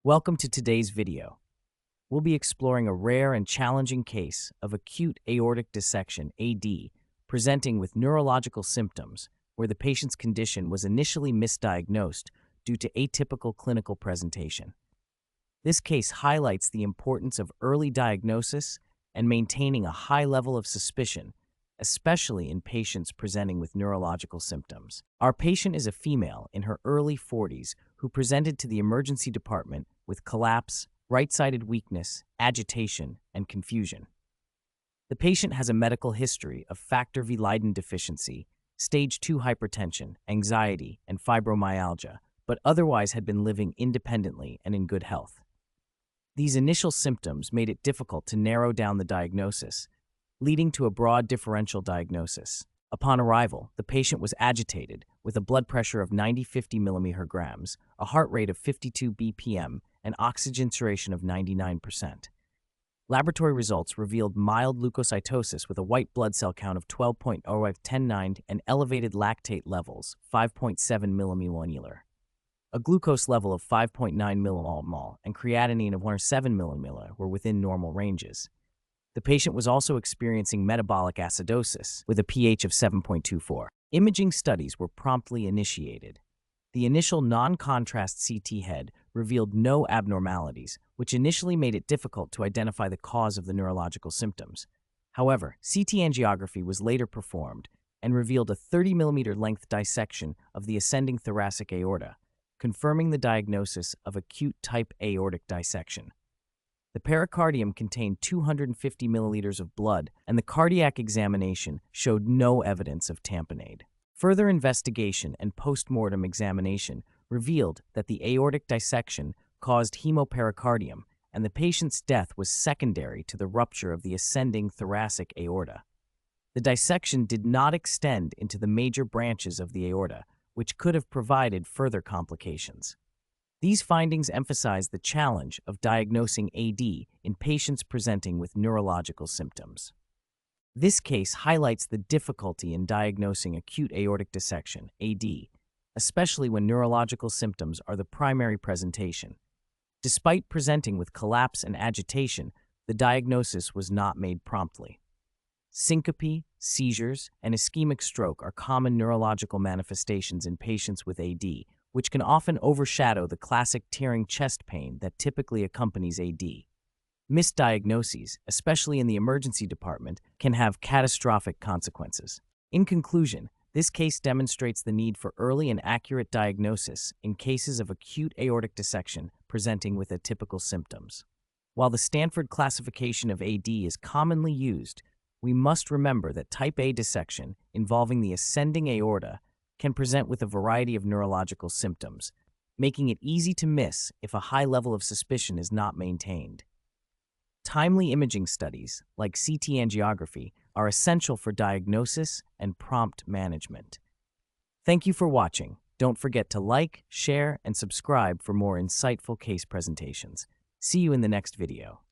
Welcome to today's video. We'll be exploring a rare and challenging case of acute aortic dissection, AD, presenting with neurological symptoms where the patient's condition was initially misdiagnosed due to atypical clinical presentation. This case highlights the importance of early diagnosis and maintaining a high level of suspicion, especially in patients presenting with neurological symptoms. Our patient is a female in her early 40s who presented to the emergency department with collapse, right-sided weakness, agitation, and confusion. The patient has a medical history of factor V Leiden deficiency, stage 2 hypertension, anxiety, and fibromyalgia, but otherwise had been living independently and in good health. These initial symptoms made it difficult to narrow down the diagnosis, leading to a broad differential diagnosis. Upon arrival, the patient was agitated with a blood pressure of 90-50 mmHg, a heart rate of 52 BPM, and oxygen saturation of 99%. Laboratory results revealed mild leukocytosis with a white blood cell count of 12.059 and elevated lactate levels, 5.7 mmol, a glucose level of 5.9 mmol, and creatinine of 107 mmol were within normal ranges. The patient was also experiencing metabolic acidosis with a pH of 7.24. Imaging studies were promptly initiated. The initial non-contrast CT head revealed no abnormalities, which initially made it difficult to identify the cause of the neurological symptoms. However, CT angiography was later performed and revealed a 30 mm length dissection of the ascending thoracic aorta, confirming the diagnosis of acute type aortic dissection. The pericardium contained 250 milliliters of blood, and the cardiac examination showed no evidence of tamponade. Further investigation and post-mortem examination revealed that the aortic dissection caused hemopericardium, and the patient's death was secondary to the rupture of the ascending thoracic aorta. The dissection did not extend into the major branches of the aorta, which could have provided further complications. These findings emphasize the challenge of diagnosing AD in patients presenting with neurological symptoms. This case highlights the difficulty in diagnosing acute aortic dissection, AD, especially when neurological symptoms are the primary presentation. Despite presenting with collapse and agitation, the diagnosis was not made promptly. Syncope, seizures, and ischemic stroke are common neurological manifestations in patients with AD, which can often overshadow the classic tearing chest pain that typically accompanies AD. Misdiagnoses, especially in the emergency department, can have catastrophic consequences. In conclusion, this case demonstrates the need for early and accurate diagnosis in cases of acute aortic dissection presenting with atypical symptoms. While the Stanford classification of AD is commonly used, we must remember that type A dissection involving the ascending aorta can present with a variety of neurological symptoms, making it easy to miss if a high level of suspicion is not maintained. Timely imaging studies, like CT angiography, are essential for diagnosis and prompt management. Thank you for watching. Don't forget to like, share, and subscribe for more insightful case presentations. See you in the next video.